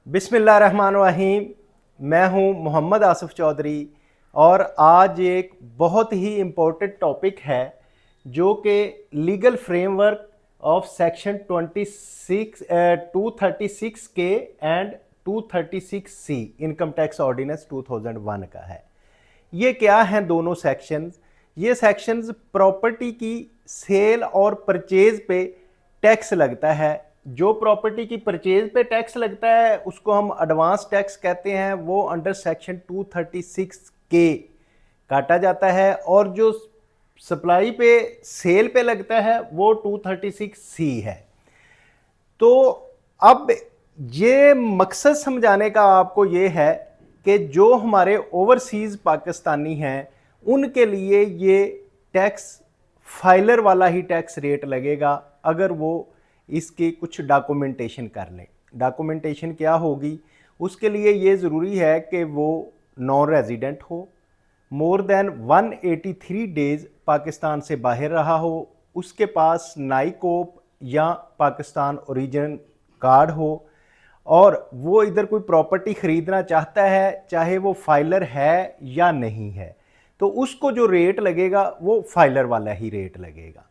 बिस्मिल्लाहिर्रहमानिर्रहीम। मैं हूं मोहम्मद आसिफ चौधरी और आज एक बहुत ही इम्पोर्टेंट टॉपिक है जो कि legal framework of section 236 K and 236 C income tax ordinance 2001 का है। ये क्या हैं दोनों सेक्शंस? ये सेक्शंस प्रॉपर्टी की सेल और परचेज पे टैक्स लगता है। जो प्रॉपर्टी की परचेज पे टैक्स लगता है उसको हम एडवांस टैक्स कहते हैं, वो अंडर सेक्शन 236 के काटा जाता है, और जो सप्लाई पे सेल पे लगता है वो 236 सी है। तो अब ये मकसद समझाने का आपको ये है कि जो हमारे ओवरसीज पाकिस्तानी हैं उनके लिए ये टैक्स फाइलर वाला ही टैक्स रेट लगेगा अगर वो इसकी कुछ डॉक्यूमेंटेशन कर लें। डॉक्यूमेंटेशन क्या होगी? उसके लिए ये ज़रूरी है कि वो नॉन रेजिडेंट हो, मोर देन 183 डेज़ पाकिस्तान से बाहर रहा हो, उसके पास नाइकोप या पाकिस्तान ओरिजिन कार्ड हो, और वो इधर कोई प्रॉपर्टी ख़रीदना चाहता है चाहे वो फाइलर है या नहीं है, तो उसको जो रेट लगेगा वो फाइलर वाला ही रेट लगेगा।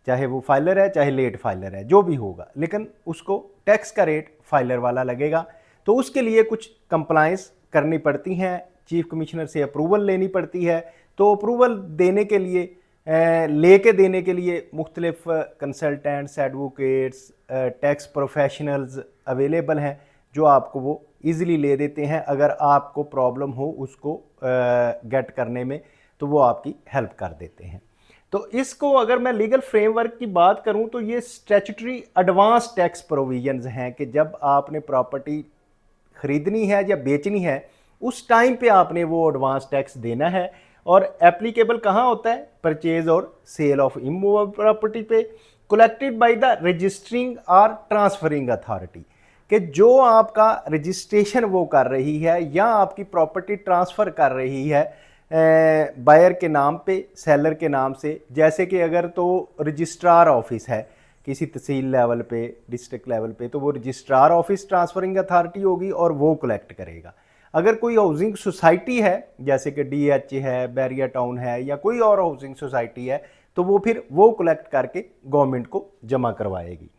चाहे वो फाइलर है चाहे लेट फाइलर है, जो भी होगा, लेकिन उसको टैक्स का रेट फाइलर वाला लगेगा। तो उसके लिए कुछ कंप्लाइंस करनी पड़ती हैं, चीफ कमिश्नर से अप्रूवल लेनी पड़ती है। तो अप्रूवल देने के लिए लेके देने के लिए मुख्तलिफ consultants, advocates, tax professionals available हैं जो आपको वो ईज़िली ले देते हैं। अगर आपको प्रॉब्लम हो उसको गेट करने में तो वो आपकी हेल्प कर देते हैं। तो इसको अगर मैं लीगल फ्रेमवर्क की बात करूं तो ये स्टैट्यूटरी एडवांस टैक्स प्रोविजंस हैं कि जब आपने प्रॉपर्टी ख़रीदनी है या बेचनी है उस टाइम पे आपने वो एडवांस टैक्स देना है। और एप्लीकेबल कहाँ होता है? परचेज और सेल ऑफ इमूवेबल प्रॉपर्टी पे, कलेक्टेड बाय द रजिस्टरिंग और ट्रांसफरिंग अथॉरिटी, कि जो आपका रजिस्ट्रेशन वो कर रही है या आपकी प्रॉपर्टी ट्रांसफ़र कर रही है बायर के नाम पे, सेलर के नाम से। जैसे कि अगर तो रजिस्ट्रार ऑफिस है किसी तहसील लेवल पे, डिस्ट्रिक्ट लेवल पे, तो वो रजिस्ट्रार ऑफिस ट्रांसफरिंग अथॉरिटी होगी और वो कलेक्ट करेगा। अगर कोई हाउसिंग सोसाइटी है जैसे कि DH है, बैरिया टाउन है, या कोई और हाउसिंग सोसाइटी है, तो वो फिर वो कलेक्ट करके गवर्नमेंट को जमा करवाएगी।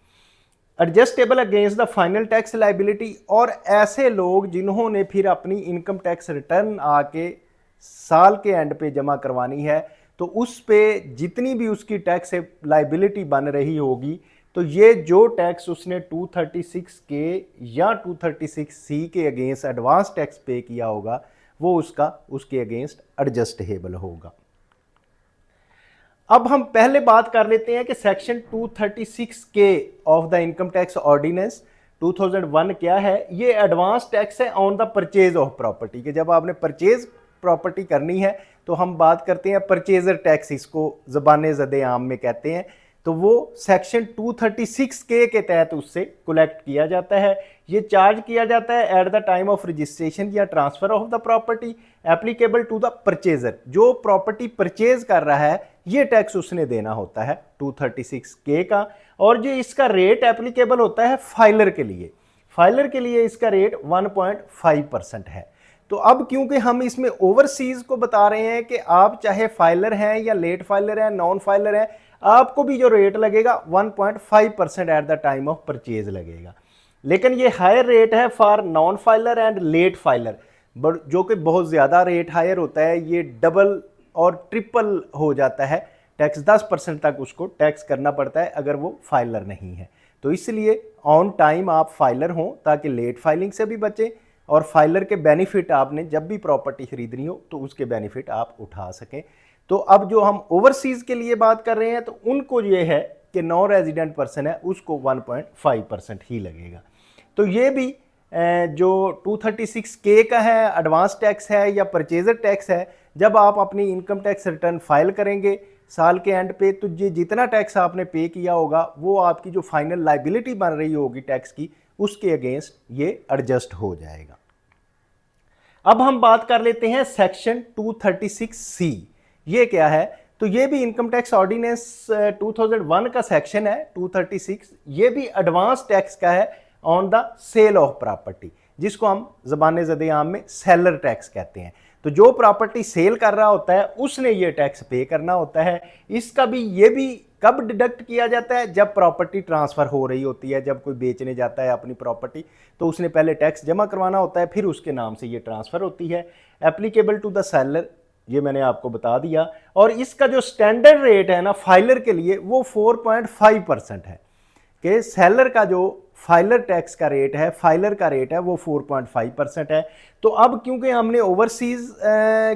Adjustable against the final tax liability, और ऐसे लोग जिन्होंने फिर अपनी इनकम टैक्स रिटर्न आके साल के एंड पे जमा करवानी है, तो उस पे जितनी भी उसकी टैक्स लाइबिलिटी बन रही होगी, तो ये जो टैक्स उसने 236 के या 236 सी के अगेंस्ट एडवांस टैक्स पे किया होगा वो उसके अगेंस्ट एडजस्टेबल होगा। अब हम पहले बात कर लेते हैं कि section 236 K of the income tax ordinance 2001 क्या है। ये एडवांस टैक्स है on the purchase of property, के जब आपने परचेज प्रॉपर्टी करनी है तो हम बात करते हैं परचेजर टैक्स, इसको ज़बान ज़द आम में कहते हैं। तो वो सेक्शन 236 के तहत उससे कलेक्ट किया जाता है। ये चार्ज किया जाता है at the time of registration या transfer of the property applicable to the purchaser. जो प्रॉपर्टी परचेज कर रहा है ये टैक्स उसने देना होता है 236 के का। और जो इसका रेट एप्लीकेबल होता है फाइलर के लिए, फाइलर के लिए इसका रेट 1.5% है। तो अब क्योंकि हम इसमें ओवरसीज को बता रहे हैं कि आप चाहे फाइलर हैं या लेट फाइलर हैं, नॉन फाइलर हैं, आपको भी जो रेट लगेगा 1.5% eight the time of purchase लगेगा। लेकिन ये हायर रेट है for non filer and late filer, जो कि बहुत ज़्यादा रेट हायर होता है। ये डबल और ट्रिपल हो जाता है टैक्स, 10% तक उसको टैक्स करना पड़ता है अगर वो फाइलर नहीं है। तो इसलिए ऑन टाइम आप फाइलर हों ताकि लेट फाइलिंग से भी बचें, और फाइलर के बेनिफिट आपने जब भी प्रॉपर्टी खरीदनी हो तो उसके बेनिफिट आप उठा सकें। तो अब जो हम ओवरसीज के लिए बात कर रहे हैं तो उनको ये है कि नॉन रेजिडेंट पर्सन है उसको 1.5% ही लगेगा। तो ये भी जो 236 के का है एडवांस टैक्स है या परचेजर टैक्स है, जब आप अपनी इनकम टैक्स रिटर्न फाइल करेंगे साल के एंड पे, तो ये जितना टैक्स आपने पे किया होगा वो आपकी जो फाइनल लाइबिलिटी बन रही होगी टैक्स की उसके अगेंस्ट ये एडजस्ट हो जाएगा। अब हम बात कर लेते हैं सेक्शन 236 सी। ये क्या है? तो ये भी इनकम टैक्स ऑर्डिनेंस 2001 का सेक्शन है 236। ये भी एडवांस टैक्स का है on the sale of property. जिसको हम ज़बान ज़द आम में सेलर टैक्स कहते हैं। तो जो प्रॉपर्टी सेल कर रहा होता है उसने ये टैक्स पे करना होता है। इसका भी ये भी कब डिडक्ट किया जाता है, जब प्रॉपर्टी ट्रांसफ़र हो रही होती है। जब कोई बेचने जाता है अपनी प्रॉपर्टी तो उसने पहले टैक्स जमा करवाना होता है, फिर उसके नाम से ये ट्रांसफ़र होती है। एप्लीकेबल टू द सेलर, ये मैंने आपको बता दिया। और इसका जो स्टैंडर्ड रेट है ना फाइलर के लिए वो 4.5% है, कि सेलर का जो फाइलर टैक्स का रेट है, फाइलर का रेट है वो 4.5% है। तो अब क्योंकि हमने ओवरसीज़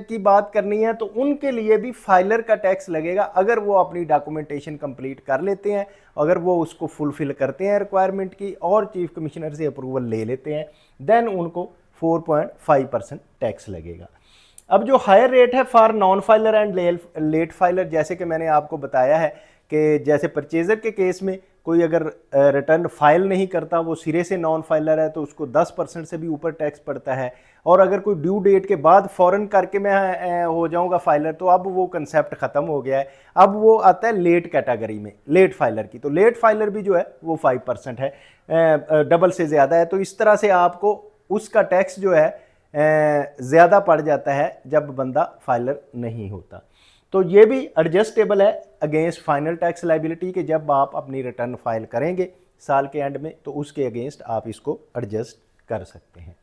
की बात करनी है तो उनके लिए भी फाइलर का टैक्स लगेगा अगर वो अपनी डॉक्यूमेंटेशन कंप्लीट कर लेते हैं, अगर वो उसको फुलफिल करते हैं रिक्वायरमेंट की और चीफ कमिश्नर से अप्रूवल ले लेते हैं, देन उनको 4.5% टैक्स लगेगा। अब जो हायर रेट है for non filer and late filer, जैसे कि मैंने आपको बताया है कि जैसे परचेज़र के केस में कोई अगर रिटर्न फाइल नहीं करता, वो सिरे से नॉन फाइलर है, तो उसको 10% से भी ऊपर टैक्स पड़ता है। और अगर कोई ड्यू डेट के बाद फ़ौरन करके मैं हो जाऊंगा फाइलर, तो अब वो कंसेप्ट ख़त्म हो गया है। अब वो आता है लेट कैटेगरी में, लेट फाइलर की। तो लेट फाइलर भी जो है वो 5% है, डबल से ज़्यादा है। तो इस तरह से आपको उसका टैक्स जो है ज़्यादा पड़ जाता है जब बंदा फाइलर नहीं होता। तो ये भी एडजस्टेबल है अगेंस्ट फाइनल टैक्स लाइबिलिटी, के जब आप अपनी रिटर्न फाइल करेंगे साल के एंड में तो उसके अगेंस्ट आप इसको एडजस्ट कर सकते हैं।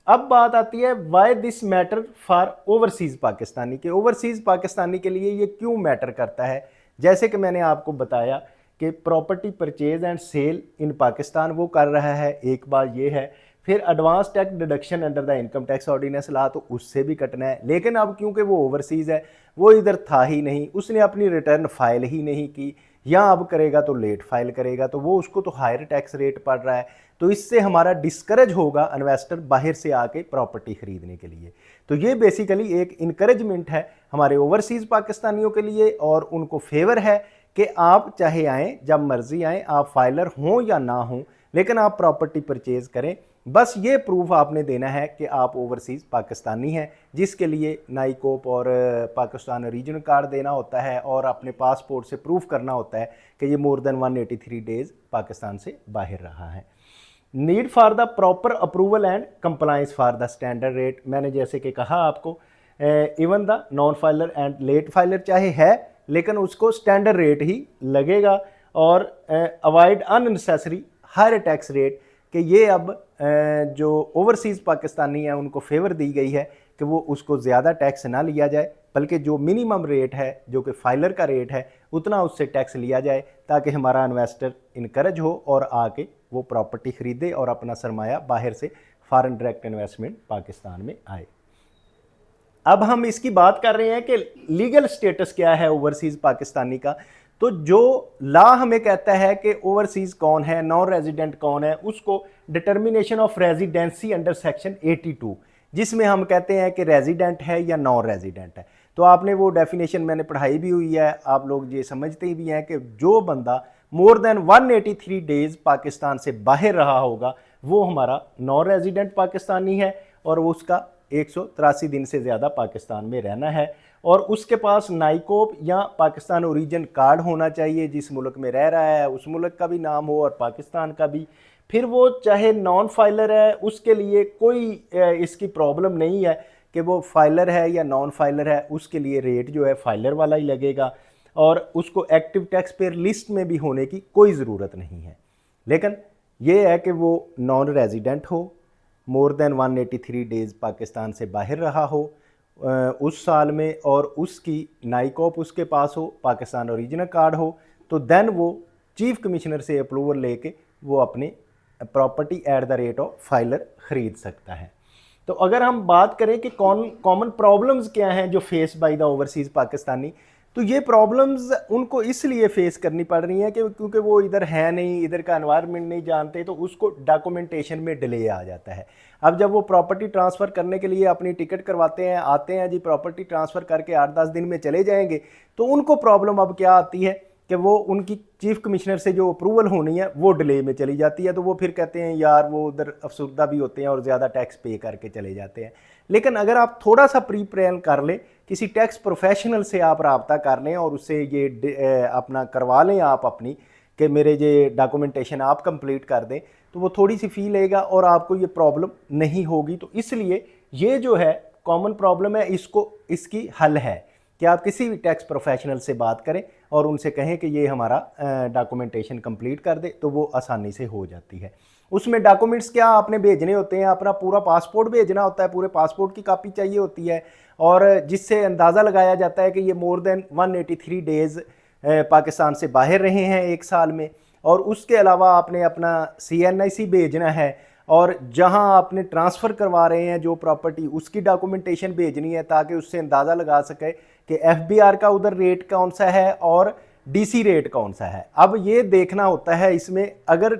अब बात आती है why this matter for overseas Pakistani, के ओवरसीज़ पाकिस्तानी के लिए ये क्यों मैटर करता है। जैसे कि मैंने आपको बताया कि property purchase and sale in Pakistan वो कर रहा है, एक बात ये है। फिर advance tax deduction under the income tax ordinance law, तो उससे भी कटना है। लेकिन अब क्योंकि वो ओवरसीज़ है, वो इधर था ही नहीं, उसने अपनी रिटर्न फाइल ही नहीं की, या अब करेगा तो लेट फाइल करेगा, तो वो उसको तो हायर टैक्स रेट पड़ रहा है। तो इससे हमारा डिस्करेज होगा इन्वेस्टर बाहर से आके प्रॉपर्टी खरीदने के लिए। तो ये बेसिकली एक इनकरेजमेंट है हमारे ओवरसीज़ पाकिस्तानियों के लिए, और उनको फेवर है कि आप चाहे आएँ, जब मर्जी आएँ, आप फाइलर हों या ना हों, लेकिन आप प्रॉपर्टी परचेज़ करें। बस ये प्रूफ आपने देना है कि आप ओवरसीज़ पाकिस्तानी हैं, जिसके लिए नाइकोप और पाकिस्तान ओरिजिन कार्ड देना होता है, और अपने पासपोर्ट से प्रूफ करना होता है कि ये मोर देन 183 डेज़ पाकिस्तान से बाहर रहा है। Need for the proper approval and compliance for the standard rate, मैंने जैसे कि कहा आपको, even the non filer and late filer चाहे है, लेकिन उसको स्टैंडर्ड रेट ही लगेगा। और avoid unnecessary higher tax rate, कि ये अब जो ओवरसीज़ पाकिस्तानी है उनको फेवर दी गई है कि वो उसको ज़्यादा टैक्स ना लिया जाए, बल्कि जो मिनिमम रेट है जो कि फाइलर का रेट है उतना उससे टैक्स लिया जाए, ताकि हमारा इन्वेस्टर इनकरेज हो और आके वो प्रॉपर्टी ख़रीदे और अपना सरमाया बाहर से फॉरेन डायरेक्ट इन्वेस्टमेंट पाकिस्तान में आए। अब हम इसकी बात कर रहे हैं कि लीगल स्टेटस क्या है ओवरसीज़ पाकिस्तानी का। तो जो लॉ हमें कहता है कि ओवरसीज़ कौन है, नॉन रेजिडेंट कौन है, उसको determination of residency under section 82, जिसमें हम कहते हैं कि रेजिडेंट है या नॉन रेजिडेंट है। तो आपने वो डेफिनेशन मैंने पढ़ाई भी हुई है, आप लोग ये समझते भी हैं कि जो बंदा मोर देन 183 डेज़ पाकिस्तान से बाहर रहा होगा वो हमारा नॉन रेजिडेंट पाकिस्तानी है, और उसका 183 दिन से ज़्यादा पाकिस्तान में रहना है, और उसके पास नाइकोप या पाकिस्तान ओरिजिन कार्ड होना चाहिए। जिस मुल्क में रह रहा है उस मुल्क का भी नाम हो और पाकिस्तान का भी। फिर वो चाहे नॉन फाइलर है, उसके लिए कोई इसकी प्रॉब्लम नहीं है कि वो फाइलर है या नॉन फाइलर है, उसके लिए रेट जो है फाइलर वाला ही लगेगा, और उसको एक्टिव टैक्स पेयर लिस्ट में भी होने की कोई ज़रूरत नहीं है। लेकिन ये है कि वो नॉन रेजिडेंट हो, मोर देन 183 डेज़ पाकिस्तान से बाहर रहा हो उस साल में, और उसकी नाइकोप उसके पास हो, पाकिस्तान ओरिजिनल कार्ड हो, तो देन वो चीफ कमिश्नर से अप्रूवल लेके वो अपनी property at the rate of filer ख़रीद सकता है। तो अगर हम बात करें कि कॉमन प्रॉब्लम्स क्या हैं जो face by the overseas Pakistani, तो ये प्रॉब्लम्स उनको इसलिए फेस करनी पड़ रही हैं कि क्योंकि वो इधर है नहीं, इधर का एनवायरनमेंट नहीं जानते, तो उसको डॉक्यूमेंटेशन में डिले आ जाता है। अब जब वो प्रॉपर्टी ट्रांसफ़र करने के लिए अपनी टिकट करवाते हैं, आते हैं जी, प्रॉपर्टी ट्रांसफ़र करके 8-10 दिन में चले जाएंगे, तो उनको प्रॉब्लम अब क्या आती है कि वो उनकी चीफ कमिश्नर से जो अप्रूवल होनी है वो डिले में चली जाती है। तो वो फिर कहते हैं यार वो उधर अफसरदा भी होते हैं और ज़्यादा टैक्स पे करके चले जाते हैं। लेकिन अगर आप थोड़ा सा प्री प्लान कर लें, किसी टैक्स प्रोफेशनल से आप रब्ता कर लें और उससे ये अपना करवा लें आप अपनी, कि मेरे ये डॉक्यूमेंटेशन आप कंप्लीट कर दें, तो तो वो थोड़ी सी फ़ी लेगा और आपको ये प्रॉब्लम नहीं होगी। तो इसलिए ये जो है कॉमन प्रॉब्लम है, इसकी हल है कि आप किसी भी टैक्स प्रोफेशनल से बात करें और उनसे कहें कि ये हमारा डॉक्यूमेंटेशन कंप्लीट कर दे, तो वो आसानी से हो जाती है। उसमें डॉक्यूमेंट्स क्या आपने भेजने होते हैं, अपना पूरा पासपोर्ट भेजना होता है, पूरे पासपोर्ट की कॉपी चाहिए होती है, और जिससे अंदाज़ा लगाया जाता है कि ये मोर देन 183 डेज़ पाकिस्तान से बाहर रहे हैं एक साल में। और उसके अलावा आपने अपना CNIC भेजना है, और जहां आपने ट्रांसफ़र करवा रहे हैं जो प्रॉपर्टी, उसकी डॉक्यूमेंटेशन भेजनी है ताकि उससे अंदाज़ा लगा सके कि FBR का उधर रेट कौन सा है और DC रेट कौन सा है। अब ये देखना होता है इसमें, अगर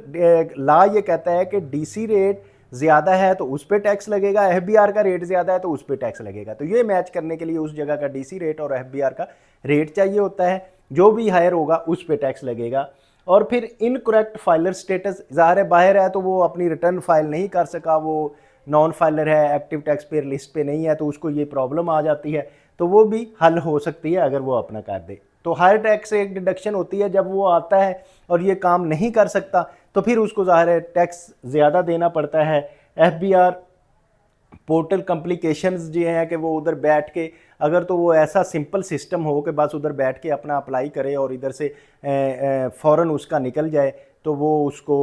लॉ ये कहता है कि DC रेट ज़्यादा है तो उस पर टैक्स लगेगा, FBR का रेट ज़्यादा है तो उस पर टैक्स लगेगा, तो ये मैच करने के लिए उस जगह का DC रेट और FBR का रेट चाहिए होता है। जो भी हायर होगा उस पर टैक्स लगेगा। और फिर इनकरेक्ट फाइलर स्टेटस, ज़ाहिर है बाहर है तो वो अपनी रिटर्न फाइल नहीं कर सका, वो नॉन फाइलर है, एक्टिव टैक्स पेयर लिस्ट पे नहीं है, तो उसको ये प्रॉब्लम आ जाती है, तो वो भी हल हो सकती है अगर वो अपना कर दे। तो हायर टैक्स से एक डिडक्शन होती है जब वो आता है और ये काम नहीं कर सकता, तो फिर उसको ज़ाहिर है टैक्स ज़्यादा देना पड़ता है। FBR पोर्टल कम्प्लिकेशंस जो हैं कि वो उधर बैठ के, अगर तो वो ऐसा सिंपल सिस्टम हो कि बस उधर बैठ के अपना अप्लाई करे और इधर से फ़ौरन उसका निकल जाए, तो वो उसको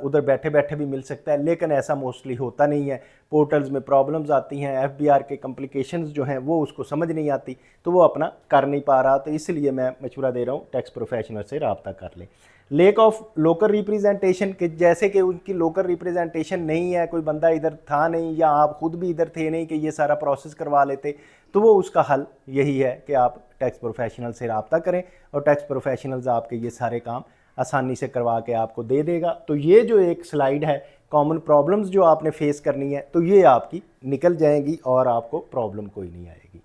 उधर बैठे बैठे भी मिल सकता है, लेकिन ऐसा मोस्टली होता नहीं है। पोर्टल्स में प्रॉब्लम्स आती हैं, FBR के कम्प्लिकेशंस जो हैं वो उसको समझ नहीं आती, तो वो अपना कर नहीं पा रहा। तो इसलिए मैं मशवरा दे रहा हूँ टैक्स प्रोफेशनल से रब्ता कर लें। लेक ऑफ लोकल रिप्रेजेंटेशन, कि जैसे कि उनकी लोकल रिप्रेजेंटेशन नहीं है, कोई बंदा इधर था नहीं या आप खुद भी इधर थे नहीं कि ये सारा प्रोसेस करवा लेते, तो वो उसका हल यही है कि आप टैक्स प्रोफेशनल से रब्ता करें और टैक्स प्रोफेशनल्स आपके ये सारे काम आसानी से करवा के आपको दे देगा। तो ये जो एक स्लाइड है कॉमन प्रॉब्लम्स जो आपने फेस करनी है, तो ये आपकी निकल जाएंगी और आपको प्रॉब्लम कोई नहीं आएगी।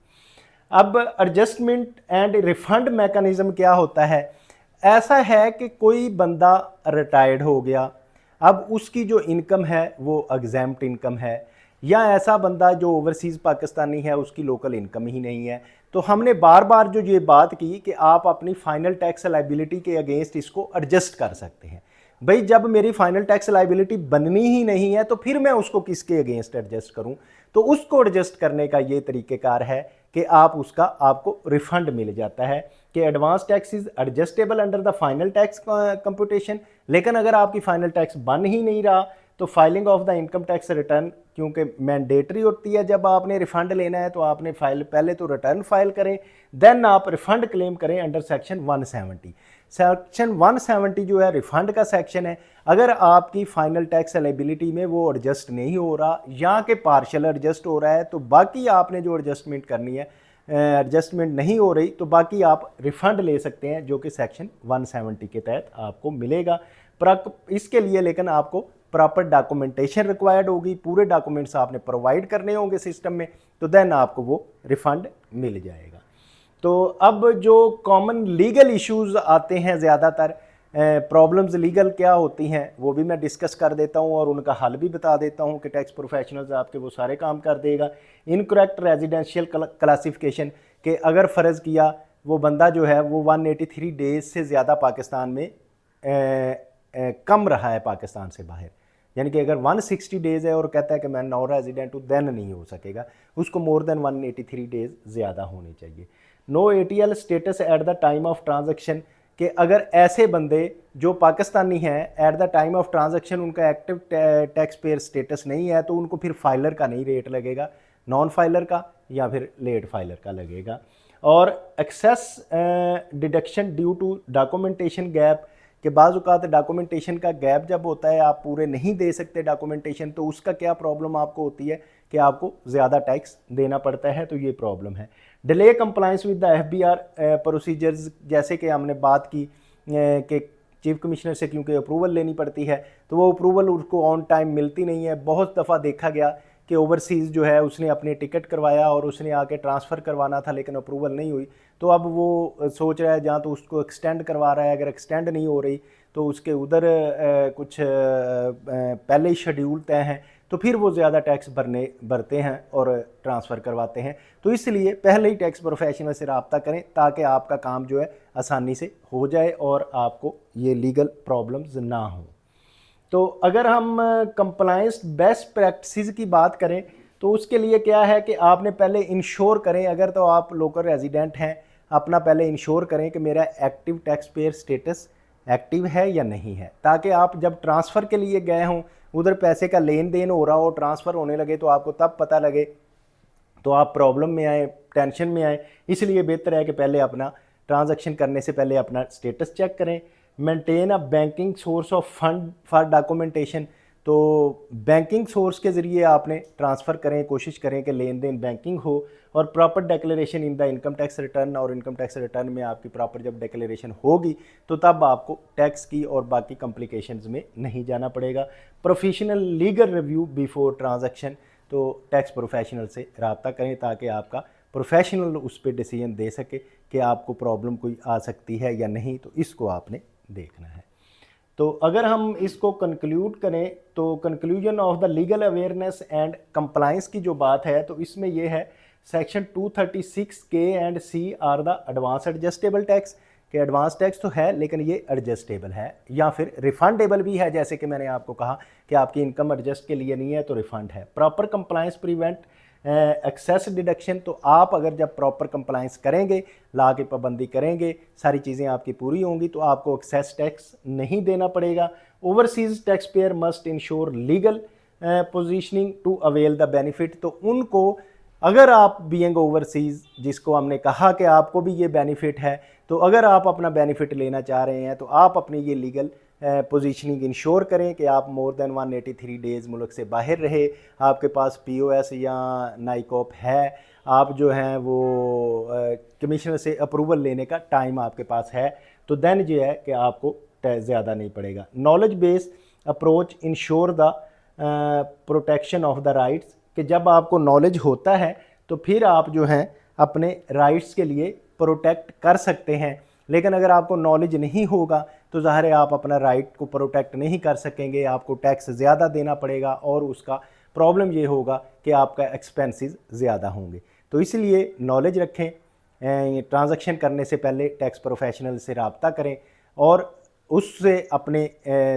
अब एडजस्टमेंट एंड रिफंड मैकेनिज्म क्या होता है? ऐसा है कि कोई बंदा रिटायर्ड हो गया, अब उसकी जो इनकम है वो एग्जैम्प्ट इनकम है, या ऐसा बंदा जो ओवरसीज़ पाकिस्तानी है उसकी लोकल इनकम ही नहीं है, तो हमने बार बार जो ये बात की कि आप अपनी फाइनल टैक्स लाइबिलिटी के अगेंस्ट इसको एडजस्ट कर सकते हैं। भाई जब मेरी फाइनल टैक्स लाइबिलिटी बननी ही नहीं है तो फिर मैं उसको किसके अगेंस्ट एडजस्ट करूं? तो उसको एडजस्ट करने का ये तरीक़ेकार है कि आपको रिफंड मिल जाता है कि advance tax is adjustable under the final tax computation. लेकिन अगर आपकी फाइनल टैक्स बन ही नहीं रहा तो filing of the income tax return क्योंकि मैंडेटरी होती है, जब आपने रिफंड लेना है तो आपने पहले तो रिटर्न फाइल करें, देन आप रिफंड क्लेम करें अंडर सेक्शन 170। सेक्शन 170 जो है रिफंड का सेक्शन है। अगर आपकी फाइनल टैक्स लायबिलिटी में वो एडजस्ट नहीं हो रहा या कि पार्शल एडजस्ट हो रहा है, तो बाकी आपने जो एडजस्टमेंट करनी है, एडजस्टमेंट नहीं हो रही, तो बाकी आप रिफंड ले सकते हैं जो कि सेक्शन 170 के तहत आपको मिलेगा। इसके लिए लेकिन आपको प्रॉपर डॉक्यूमेंटेशन रिक्वायर्ड होगी, पूरे डॉक्यूमेंट्स आपने प्रोवाइड करने होंगे सिस्टम में, तो देन आपको वो रिफंड मिल जाएगा। तो अब जो कॉमन लीगल इश्यूज आते हैं, ज़्यादातर प्रॉब्लम्स लीगल क्या होती हैं वो भी मैं डिस्कस कर देता हूं और उनका हल भी बता देता हूं कि टैक्स प्रोफेशनल्स आपके वो सारे काम कर देगा। इनकरेक्ट रेजिडेंशियल क्लासिफिकेशन के अगर फ़र्ज़ किया वो बंदा जो है वो 183 डेज़ से ज़्यादा पाकिस्तान में कम रहा है पाकिस्तान से बाहर, यानी कि अगर 160 डेज़ है और कहता है कि मैं नॉन रेजिडेंट हूँ, देन नहीं हो सकेगा, उसको मोर देन 183 डेज़ ज़्यादा होने चाहिए। No ATL status at the time of transaction, कि अगर ऐसे बंदे जो पाकिस्तानी हैं at the time of transaction उनका एक्टिव टैक्स पेयर स्टेटस नहीं है, तो उनको फिर फाइलर का नहीं रेट लगेगा, नॉन फाइलर का या फिर लेट फाइलर का लगेगा। और excess deduction due to documentation gap, कि बाज़ औक़ात डॉक्यूमेंटेशन का गैप जब होता है, आप पूरे नहीं दे सकते डॉक्यूमेंटेशन, तो उसका क्या प्रॉब्लम आपको होती है कि आपको ज़्यादा टैक्स देना पड़ता है, तो ये प्रॉब्लम है। Delay compliance with the FBR procedures, जैसे कि हमने बात की कि चीफ कमिश्नर से क्योंकि अप्रूवल लेनी पड़ती है, तो वो अप्रूवल उसको ऑन टाइम मिलती नहीं है। बहुत दफ़ा देखा गया कि ओवरसीज़ जो है उसने अपने टिकट करवाया और उसने आके ट्रांसफ़र करवाना था लेकिन अप्रूवल नहीं हुई, तो अब वो सोच रहा है जहाँ तो उसको एक्सटेंड करवा रहा है, अगर एक्सटेंड नहीं हो रही तो उसके उधर कुछ पहले ही शेड्यूल तय हैं, तो फिर वो ज़्यादा टैक्स भरते हैं और ट्रांसफ़र करवाते हैं। तो इसलिए पहले ही टैक्स प्रोफेशनल से रब्ता करें ताकि आपका काम जो है आसानी से हो जाए और आपको ये लीगल प्रॉब्लम्स ना हो। तो अगर हम कंप्लायंस बेस्ट प्रैक्टिसेस की बात करें तो उसके लिए क्या है कि आपने पहले इंश्योर करें, अगर तो आप लोकल रेजिडेंट हैं अपना पहले इंश्योर करें कि मेरा active tax payer status active है या नहीं है, ताकि आप जब ट्रांसफ़र के लिए गए हों, उधर पैसे का लेन देन हो रहा हो, ट्रांसफ़र होने लगे तो आपको तब पता लगे तो आप प्रॉब्लम में आए, टेंशन में आए। इसलिए बेहतर है कि पहले अपना ट्रांजैक्शन करने से पहले अपना स्टेटस चेक करें। Maintain a banking source of fund for documentation, तो बैंकिंग सोर्स के ज़रिए आपने ट्रांसफ़र करें, कोशिश करें कि लेन देन बैंकिंग हो। और proper declaration in the income tax return, और इनकम टैक्स रिटर्न में आपकी प्रॉपर जब डिक्लेरेशन होगी तो तब आपको टैक्स की और बाकी कॉम्प्लिकेशंस में नहीं जाना पड़ेगा। Professional legal review before transaction, तो टैक्स प्रोफेशनल से रब्ता करें ताकि आपका प्रोफेशनल उस पर डिसीजन दे सके कि आपको प्रॉब्लम कोई आ सकती है या नहीं, तो इसको आपने देखना है। तो अगर हम इसको कंक्लूड करें तो conclusion of the legal awareness and compliance की जो बात है तो इसमें यह है section 236 K and C are the advance adjustable tax, कि एडवांस टैक्स तो है लेकिन ये एडजस्टेबल है या फिर रिफंडेबल भी है, जैसे कि मैंने आपको कहा कि आपकी इनकम एडजस्ट के लिए नहीं है तो रिफंड है। Proper compliance prevent excess deduction, तो आप अगर जब प्रॉपर कंप्लायंस करेंगे, ला की पाबंदी करेंगे, सारी चीज़ें आपकी पूरी होंगी तो आपको एक्सेस टैक्स नहीं देना पड़ेगा। Overseas tax payer must ensure legal positioning to avail the benefit, तो उनको अगर आप बीइंग ओवरसीज, जिसको हमने कहा कि आपको भी ये बेनिफिट है, तो अगर आप अपना बेनिफिट लेना चाह रहे हैं तो आप अपनी ये लीगल पोजीशनिंग इंश्योर करें कि आप मोर देन 183 डेज़ मुल्क से बाहर रहे, आपके पास पीओएस या नाइकॉप है, आप जो हैं वो कमिश्नर से अप्रूवल लेने का टाइम आपके पास है, तो देन जो है कि आपको टैक्स ज़्यादा नहीं पड़ेगा। Knowledge based approach ensure the protection of the rights, कि जब आपको नॉलेज होता है तो फिर आप जो हैं अपने राइट्स के लिए प्रोटेक्ट कर सकते हैं। लेकिन अगर आपको नॉलेज नहीं होगा तो ज़ाहिर है आप अपना राइट को प्रोटेक्ट नहीं कर सकेंगे, आपको टैक्स ज़्यादा देना पड़ेगा और उसका प्रॉब्लम ये होगा कि आपका एक्सपेंसेस ज़्यादा होंगे। तो इसलिए नॉलेज रखें, ट्रांजैक्शन करने से पहले टैक्स प्रोफेशनल से रब्ता करें और उससे अपने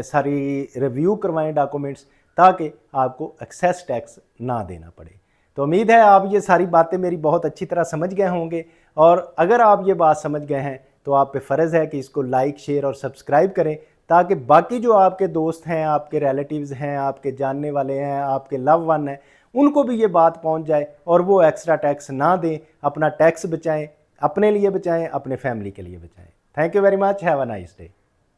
सारी रिव्यू करवाएं डॉक्यूमेंट्स, ताकि आपको एक्सेस टैक्स ना देना पड़े। तो उम्मीद है आप ये सारी बातें मेरी बहुत अच्छी तरह समझ गए होंगे, और अगर आप ये बात समझ गए हैं तो आप पे फ़र्ज़ है कि इसको लाइक, शेयर और सब्सक्राइब करें, ताकि बाकी जो आपके दोस्त हैं, आपके रिलेटिव्स हैं, आपके जानने वाले हैं, आपके लव वन हैं, उनको भी ये बात पहुंच जाए और वो एक्स्ट्रा टैक्स ना दें, अपना टैक्स बचाएं, अपने लिए बचाएं, अपने फैमिली के लिए बचाएं। Thank you very much, have a nice day.